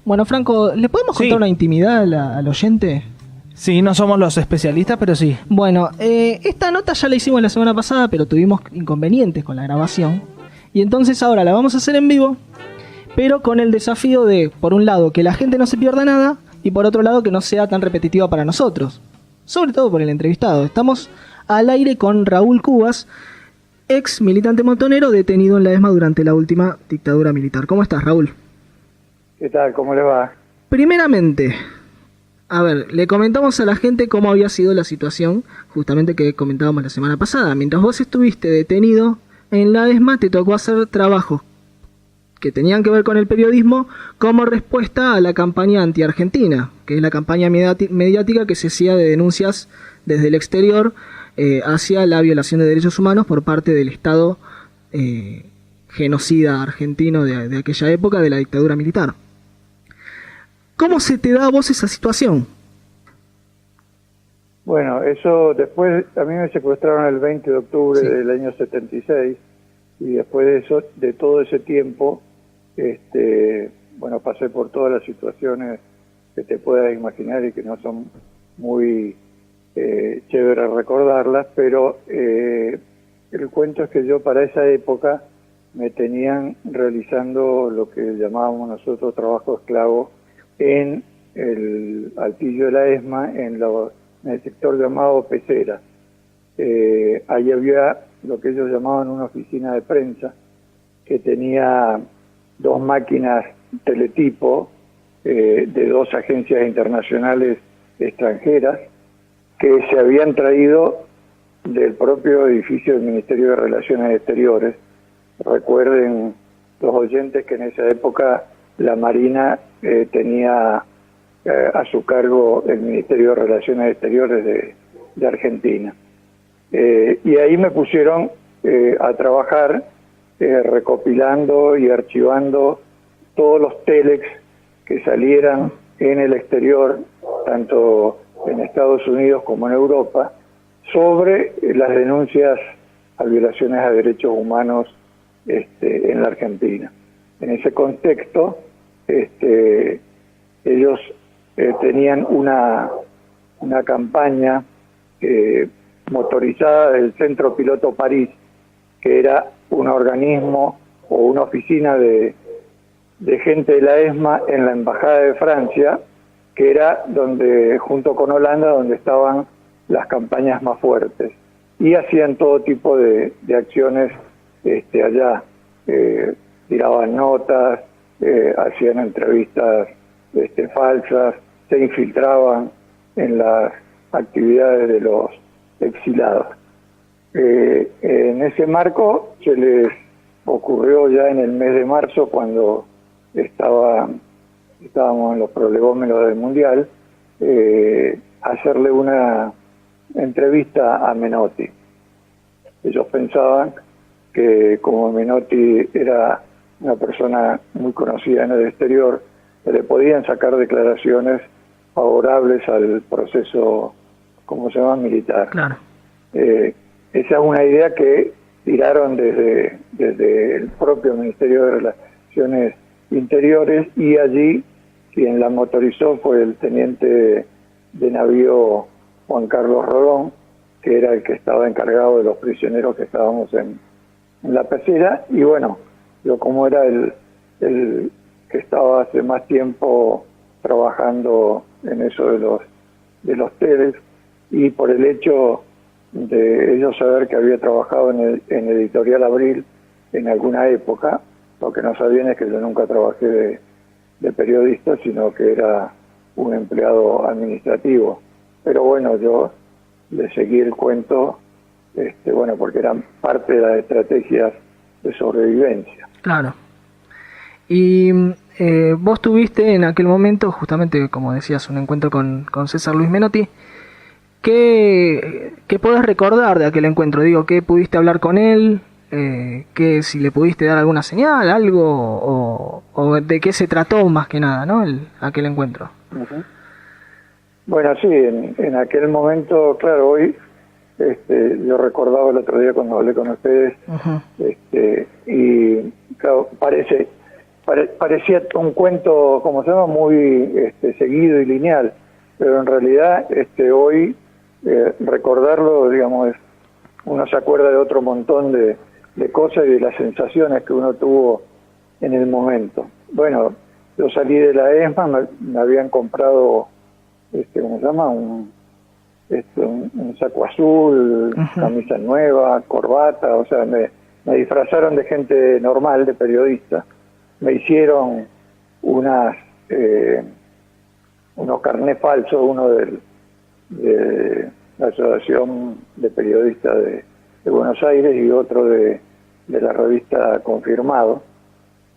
Bueno, Franco, ¿le podemos contar una intimidad al oyente? Sí, no somos los especialistas, pero sí. Bueno, esta nota ya la hicimos la semana pasada, pero tuvimos inconvenientes con la grabación. Y entonces ahora la vamos a hacer en vivo, pero con el desafío de, por un lado, que la gente no se pierda nada, y por otro lado, que no sea tan repetitiva para nosotros. Sobre todo por el entrevistado. Estamos al aire con Raúl Cubas, ex militante montonero detenido en la ESMA durante la última dictadura militar. ¿Cómo estás, Raúl? ¿Qué tal? ¿Cómo le va? Primeramente, a ver, le comentamos a la gente cómo había sido la situación, justamente que comentábamos la semana pasada. Mientras vos estuviste detenido en la ESMA, te tocó hacer trabajos que tenían que ver con el periodismo como respuesta a la campaña anti-argentina, que es la campaña mediática que se hacía de denuncias desde el exterior hacia la violación de derechos humanos por parte del Estado genocida argentino de aquella época, de la dictadura militar. ¿Cómo se te da a vos esa situación? Bueno, eso después, a mí me secuestraron el 20 de octubre del año 76, y después de eso, de todo ese tiempo, bueno, pasé por todas las situaciones que te puedas imaginar y que no son muy chéveres recordarlas, pero el cuento es que yo para esa época me tenían realizando lo que llamábamos nosotros trabajo esclavo en el altillo de la ESMA, en el sector llamado Pecera. Ahí había lo que ellos llamaban una oficina de prensa, que tenía 2 máquinas teletipo de 2 agencias internacionales extranjeras que se habían traído del propio edificio del Ministerio de Relaciones Exteriores. Recuerden los oyentes que en esa época la Marina tenía a su cargo el Ministerio de Relaciones Exteriores de Argentina. Y ahí me pusieron a trabajar recopilando y archivando todos los telex que salieran en el exterior, tanto en Estados Unidos como en Europa, sobre las denuncias a violaciones a derechos humanos en la Argentina. En ese contexto, ellos tenían una campaña motorizada del Centro Piloto París, que era un organismo o una oficina de gente de la ESMA en la Embajada de Francia, que era donde, junto con Holanda, donde estaban las campañas más fuertes. Y hacían todo tipo de acciones allá. Tiraban notas, hacían entrevistas falsas, se infiltraban en las actividades de los exilados. En ese marco se les ocurrió ya en el mes de marzo, cuando estábamos en los prolegómenos del Mundial, hacerle una entrevista a Menotti. Ellos pensaban que como Menotti era una persona muy conocida en el exterior, le podían sacar declaraciones favorables al proceso, ¿cómo se llama?, militar. Claro. Esa es una idea que tiraron desde el propio Ministerio de Relaciones Interiores, y allí quien la motorizó fue el teniente de navío Juan Carlos Rodón, que era el que estaba encargado de los prisioneros que estábamos en la Pecera. Y bueno, yo como era el que estaba hace más tiempo trabajando en eso de los TEDx, y por el hecho de ellos saber que había trabajado en Editorial Abril en alguna época, lo que no sabían es que yo nunca trabajé de periodista, sino que era un empleado administrativo. Pero bueno, yo le seguí el cuento, bueno, porque eran parte de las estrategias de sobrevivencia. Claro. Y vos tuviste en aquel momento, justamente como decías, un encuentro con César Luis Menotti. ¿Qué podés recordar de aquel encuentro? Digo, ¿qué pudiste hablar con él? Que si le pudiste dar alguna señal, algo, o de qué se trató más que nada, ¿no? Aquel encuentro. Uh-huh. Bueno, sí, en aquel momento, claro, hoy yo recordaba el otro día cuando hablé con ustedes, uh-huh. Y claro, parece parecía un cuento, como se llama, muy seguido y lineal, pero en realidad hoy recordarlo, digamos, uno se acuerda de otro montón de cosas y de las sensaciones que uno tuvo en el momento. Bueno, yo salí de la ESMA, me habían comprado, ¿cómo se llama? Un saco azul, camisa nueva, corbata, o sea, me disfrazaron de gente normal, de periodista. Me hicieron unos carnés falsos, uno de la Asociación de Periodistas de Buenos Aires y otro de la revista Confirmado,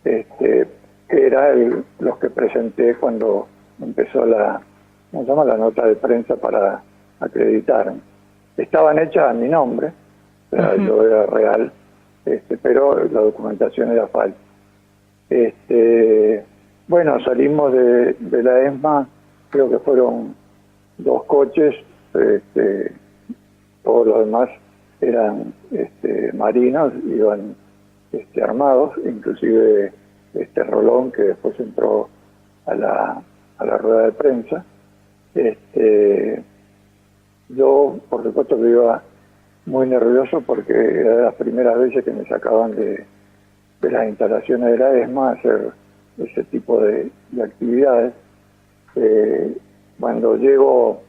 que era los que presenté cuando empezó la nota de prensa para acreditarme. Estaban hechas a mi nombre, o sea, yo era real, pero la documentación era falsa. Bueno, salimos de la ESMA, creo que fueron 2 coches, todos los demás eran marinos, iban armados, inclusive Rolón, que después entró a la rueda de prensa. Yo, por supuesto, que iba muy nervioso porque era de las primeras veces que me sacaban de las instalaciones de la ESMA a hacer ese tipo de actividades. Cuando llego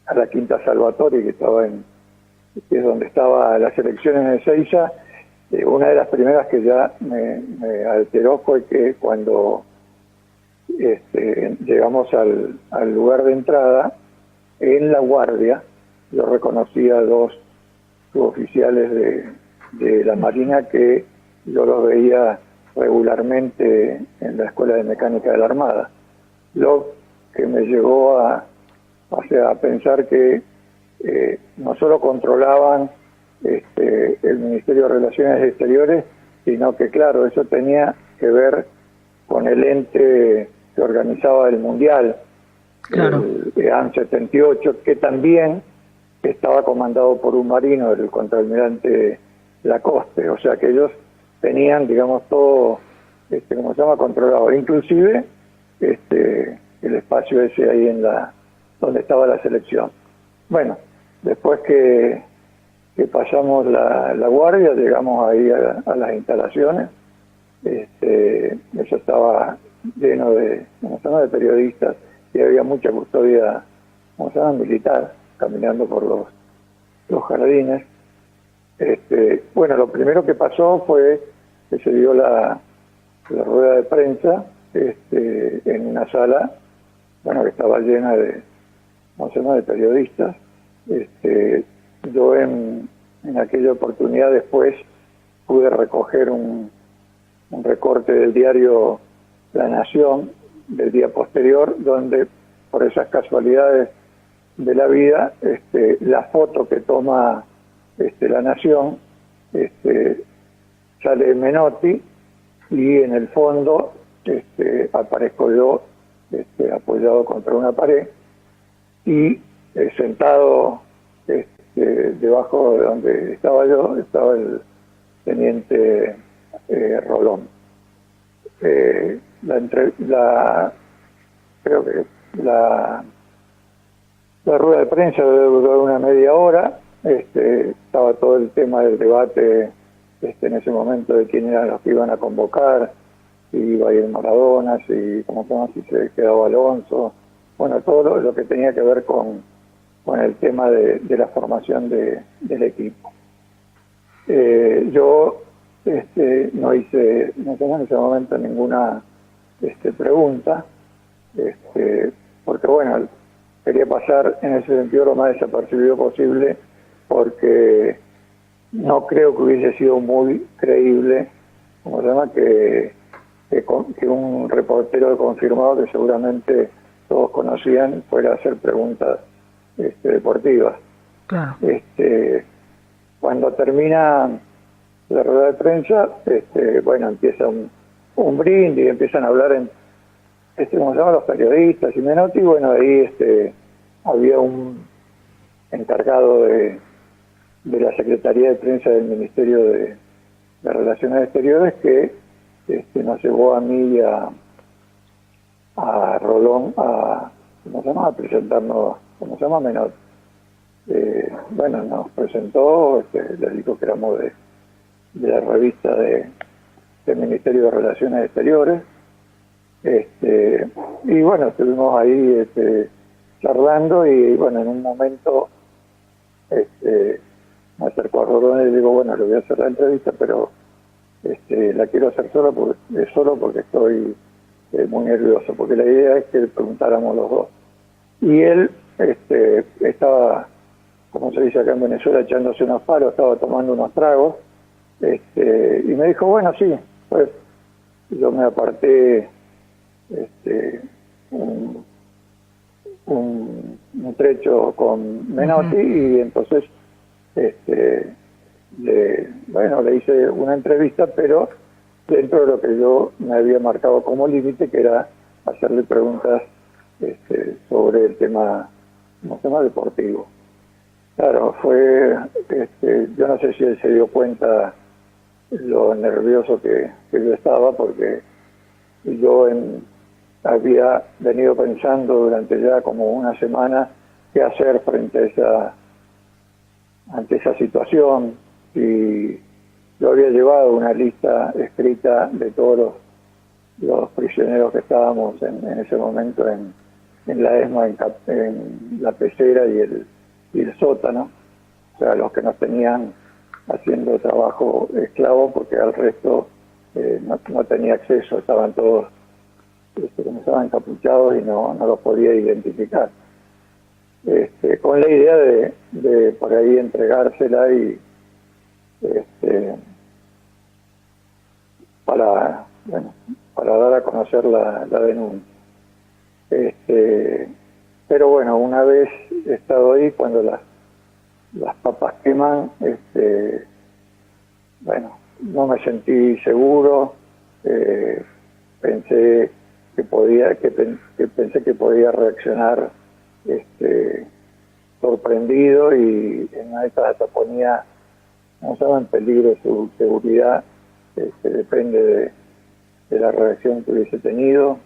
a la Quinta Salvatore, que es donde estaba las elecciones en Ezeiza, una de las primeras que ya me alteró fue que cuando llegamos al lugar de entrada, en la guardia, yo reconocí a 2 suboficiales de la Marina que yo los veía regularmente en la Escuela de Mecánica de la Armada. Lo que me llevó a pensar que no solo controlaban el Ministerio de Relaciones Exteriores, sino que, claro, eso tenía que ver con el ente que organizaba el Mundial, claro, el EAN 78, que también estaba comandado por un marino, el contraalmirante Lacoste. O sea que ellos tenían, digamos, todo, como se llama, controlado, inclusive el espacio ese ahí donde estaba la selección. Bueno, después que pasamos la guardia, llegamos ahí a las instalaciones, eso estaba lleno de periodistas y había mucha custodia, militar, caminando por los jardines. Bueno, lo primero que pasó fue que se dio la rueda de prensa en una sala, que estaba llena de periodistas. Yo en aquella oportunidad después pude recoger un recorte del diario La Nación del día posterior, donde por esas casualidades de la vida, la foto que toma La Nación, sale Menotti y en el fondo aparezco yo apoyado contra una pared y sentado debajo de donde estaba yo, estaba el teniente Rolón. Creo que la rueda de prensa debe durar una media hora. Estaba todo el tema del debate en ese momento de quién eran los que iban a convocar, si iba a ir Maradona, si se quedaba Alonso, bueno, todo lo que tenía que ver con el tema de la formación del equipo. Yo no hice en ese momento ninguna pregunta, porque bueno, quería pasar en ese sentido lo más desapercibido posible, porque no creo que hubiese sido muy creíble, que un reportero de Confirmado, que seguramente todos conocían, fuera a hacer preguntas deportivas. claro. Cuando termina la rueda de prensa, empieza un brindis, empiezan a hablar los periodistas y Menotti. Bueno, ahí había un encargado de la Secretaría de Prensa del Ministerio de Relaciones Exteriores que nos llevó a mí y a Rolón a presentarnos, ¿cómo se llama? Menor. Bueno, nos presentó, le dijo que éramos de la revista del Ministerio de Relaciones Exteriores, y bueno, estuvimos ahí charlando, y bueno, en un momento me acercó a Rolón y le digo, bueno, le voy a hacer la entrevista, pero la quiero hacer solo porque estoy muy nervioso, porque la idea es que le preguntáramos los dos. Y él estaba, como se dice acá en Venezuela, echándose unos palos, estaba tomando unos tragos, y me dijo, bueno, sí, pues yo me aparté un trecho con Menotti, y entonces le hice una entrevista, pero dentro de lo que yo me había marcado como límite, que era hacerle preguntas sobre el tema deportivo. Claro, yo no sé si él se dio cuenta lo nervioso que yo estaba, porque yo había venido pensando durante ya como una semana qué hacer ante esa situación, y yo había llevado una lista escrita de todos los prisioneros que estábamos en ese momento en la ESMA, en la pecera y el sótano, o sea, los que nos tenían haciendo trabajo esclavo, porque al resto no tenía acceso, estaban todos como estaban encapuchados y no los podía identificar. Con la idea de por ahí entregársela y para dar a conocer la denuncia. Pero bueno, una vez estado ahí, cuando las papas queman, no me sentí seguro, pensé que podía reaccionar sorprendido, y en una de esas hasta ponía, no estaba en peligro su seguridad, depende de la reacción que hubiese tenido.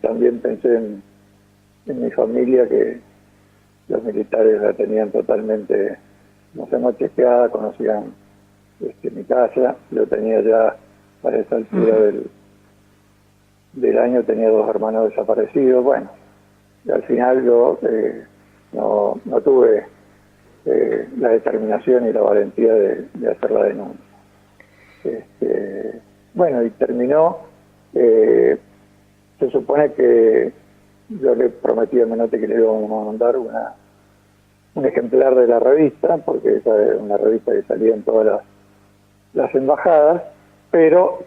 También pensé en mi familia, que los militares la tenían totalmente, no chequeada, conocían mi casa, yo tenía ya, para esa altura del año, tenía 2 hermanos desaparecidos. Bueno, y al final yo no tuve la determinación y la valentía de hacer la denuncia. Bueno, y terminó. Se supone que yo le prometí a Menotti que le íbamos a mandar un ejemplar de la revista, porque esa es una revista que salía en todas las embajadas, pero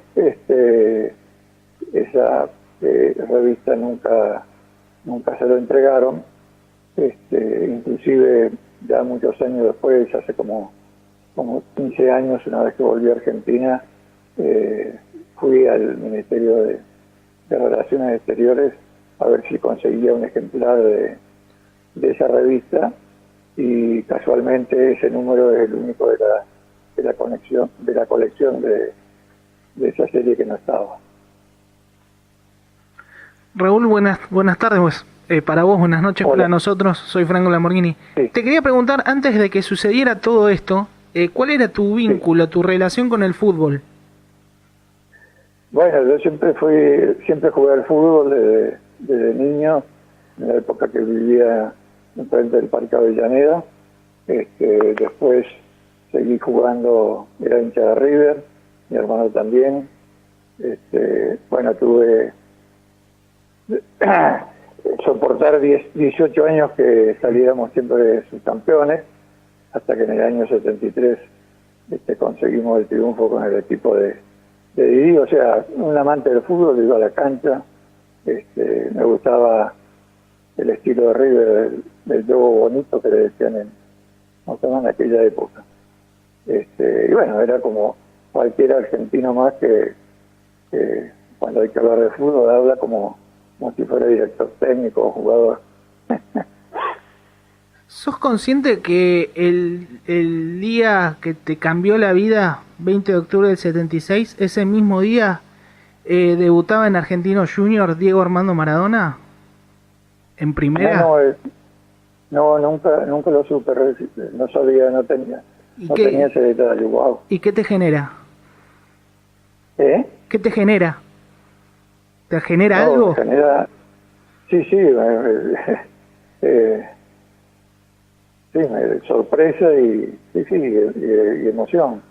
esa revista nunca se lo entregaron. Inclusive ya muchos años después, hace como 15 años, una vez que volví a Argentina, fui al Ministerio de Relaciones Exteriores a ver si conseguía un ejemplar de esa revista, y casualmente ese número es el único de la colección de esa serie que no estaba. Raúl, buenas tardes, pues. Para vos, buenas noches. Hola. Para nosotros, soy Franco Lamborghini. Sí. Te quería preguntar, antes de que sucediera todo esto, ¿cuál era tu vínculo, tu relación con el fútbol? Bueno, yo siempre jugué al fútbol desde niño, en la época que vivía enfrente del Parque Avellaneda. Después seguí jugando, era hincha de River, mi hermano también. Bueno, tuve soportar 18 años que saliéramos siempre subcampeones, hasta que en el año 73 conseguimos el triunfo con el equipo de Didi. O sea, un amante del fútbol, iba a la cancha, me gustaba el estilo de River, del juego bonito que le decían en aquella época. Y bueno, era como cualquier argentino más que cuando hay que hablar de fútbol habla como si fuera director técnico o jugador. ¿Sos consciente que el día que te cambió la vida, 20 de octubre del 76, ese mismo día ¿Debutaba en Argentino Junior Diego Armando Maradona? ¿En primera? No, nunca lo supe, no sabía, no tenía ese detalle. Wow. ¿Y qué te genera? ¿Qué te genera? ¿Te genera algo? Sí, sorpresa y emoción.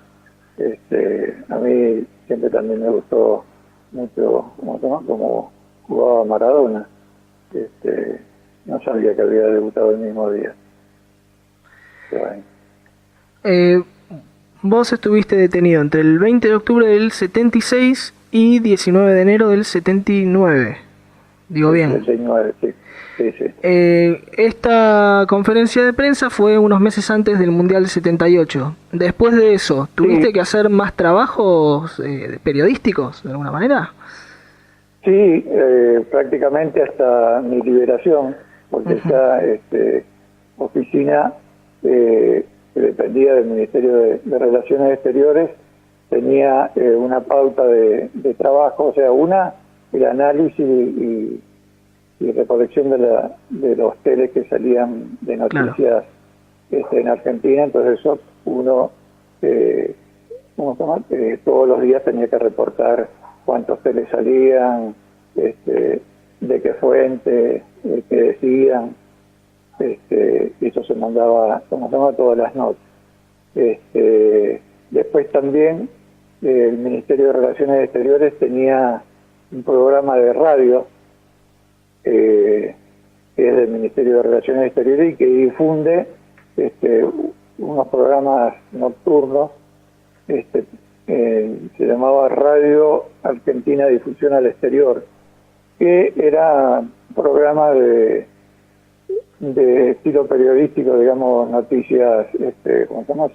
A mí siempre también me gustó mucho como jugaba Maradona. No sabía que había debutado el mismo día. Bueno. Vos estuviste detenido entre el 20 de octubre del 76 y 19 de enero del 79. Digo bien. 79, sí. Esta conferencia de prensa fue unos meses antes del Mundial 78. Después de eso, ¿tuviste que hacer más trabajos periodísticos, de alguna manera? Sí, prácticamente hasta mi liberación, porque esta oficina que dependía del Ministerio de Relaciones Exteriores tenía una pauta de trabajo, o sea, el análisis y recolección de los teles que salían de noticias en Argentina. Entonces eso todos los días tenía que reportar cuántos teles salían, de qué fuente, qué decían, y eso se mandaba todas las notas. Después también el Ministerio de Relaciones Exteriores tenía un programa de radio que es del Ministerio de Relaciones Exteriores y que difunde unos programas nocturnos, se llamaba Radio Argentina Difusión al Exterior, que era un programa de estilo periodístico, digamos, noticias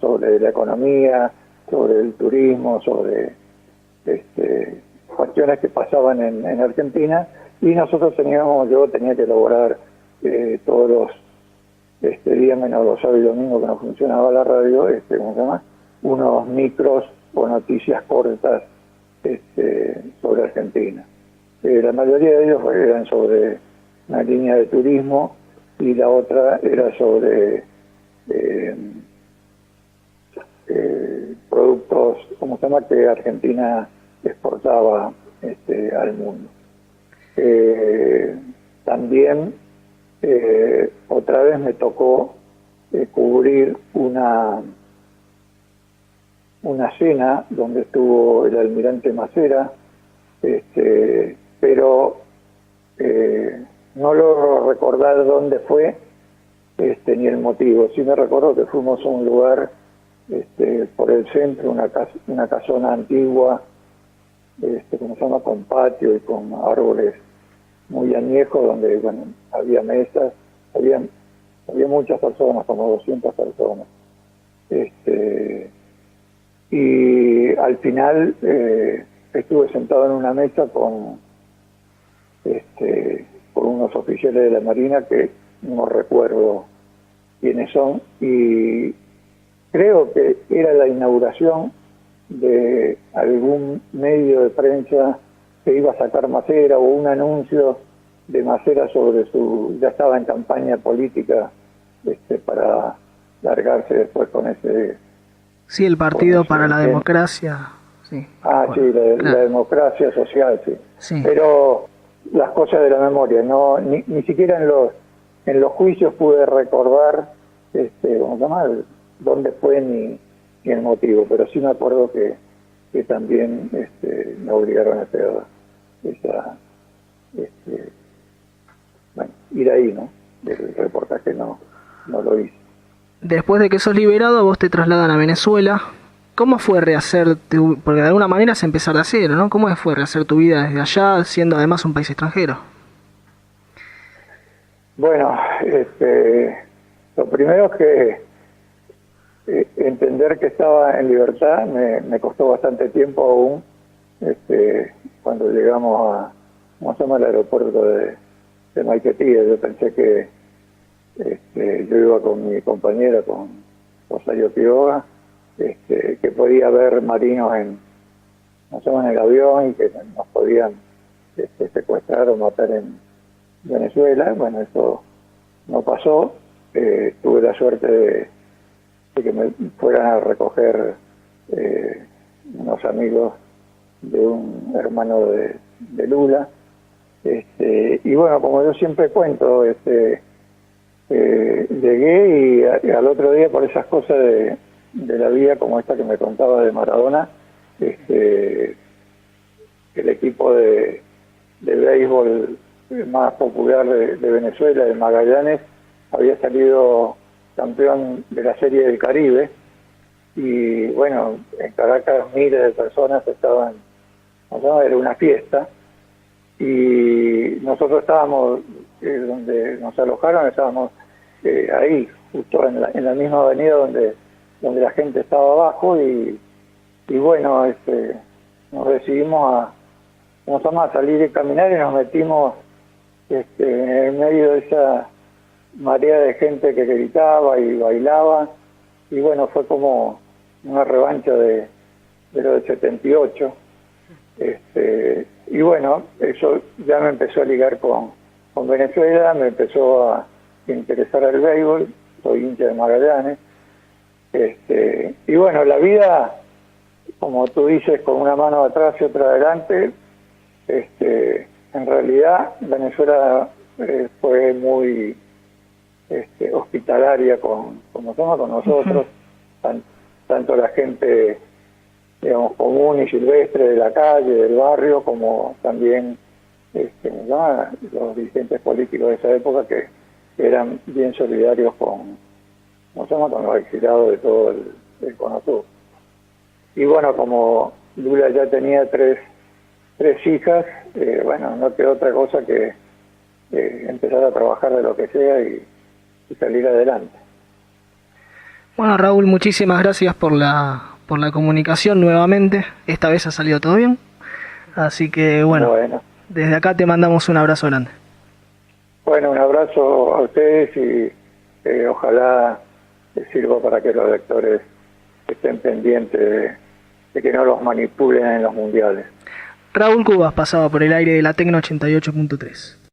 sobre la economía, sobre el turismo, sobre cuestiones que pasaban en Argentina. Y nosotros yo tenía que elaborar todos los días menos los sábados y domingos que no funcionaba la radio, unos micros o noticias cortas sobre Argentina. La mayoría de ellos eran sobre una línea de turismo y la otra era sobre productos, que Argentina exportaba al mundo. También otra vez me tocó cubrir una cena donde estuvo el almirante Macera, pero no logro recordar dónde fue ni el motivo. Sí me recuerdo que fuimos a un lugar por el centro, una casona antigua, con patio y con árboles muy añejos, donde había mesas, había muchas personas, como 200 personas. Y al final estuve sentado en una mesa con unos oficiales de la Marina que no recuerdo quiénes son, y creo que era la inauguración de algún medio de prensa que iba a sacar Macera, o un anuncio de Macera sobre ya estaba en campaña política para largarse después con ese... Sí, el Partido para la Democracia. Sí, la democracia social, sí. Pero las cosas de la memoria, ni siquiera en los juicios pude recordar dónde fue ni el motivo, pero sí me acuerdo que también me obligaron a hacer ir ahí, ¿no? El reportaje no lo hice. Después de que sos liberado, vos te trasladan a Venezuela. ¿Cómo fue rehacer porque de alguna manera es empezar de cero, ¿no? ¿Cómo fue rehacer tu vida desde allá, siendo además un país extranjero? Bueno, lo primero es que entender que estaba en libertad me costó bastante tiempo aún. Cuando llegamos al aeropuerto de Maiquetía, yo pensé que yo iba con mi compañera, con Rosario Quiroga, que podía ver marinos en el avión y que nos podían secuestrar o matar en Venezuela. Bueno, eso no pasó. Tuve la suerte de que me fueran a recoger unos amigos de un hermano de Lula. Y bueno, como yo siempre cuento, llegué y al otro día, por esas cosas de la vida como esta que me contaba de Maradona, el equipo de béisbol más popular de Venezuela, de Magallanes, había salido campeón de la Serie del Caribe, y bueno, en Caracas miles de personas estaban, era una fiesta, y nosotros estábamos, donde nos alojaron, estábamos ahí, justo en la misma avenida donde la gente estaba abajo, y bueno, nos decidimos a salir y caminar, y nos metimos en medio de esa marea de gente que gritaba y bailaba, y bueno, fue como una revancha de lo del 78. Y bueno, eso ya me empezó a ligar con Venezuela, me empezó a interesar el béisbol, soy hincha de Magallanes, y bueno, la vida, como tú dices, con una mano atrás y otra adelante, en realidad Venezuela fue muy hospitalaria con nosotros, tanto la gente, digamos, común y silvestre de la calle, del barrio, como también los dirigentes políticos de esa época que eran bien solidarios con los exiliados de todo el Cono Sur. Y bueno, como Lula ya tenía tres hijas, bueno, no quedó otra cosa que empezar a trabajar de lo que sea y salir adelante. Bueno, Raúl, muchísimas gracias por la comunicación nuevamente. Esta vez ha salido todo bien. Así que bueno, desde acá te mandamos un abrazo grande. Bueno, un abrazo a ustedes y ojalá les sirva para que los lectores estén pendientes de que no los manipulen en los mundiales. Raúl Cubas pasaba por el aire de la Tecno 88.3.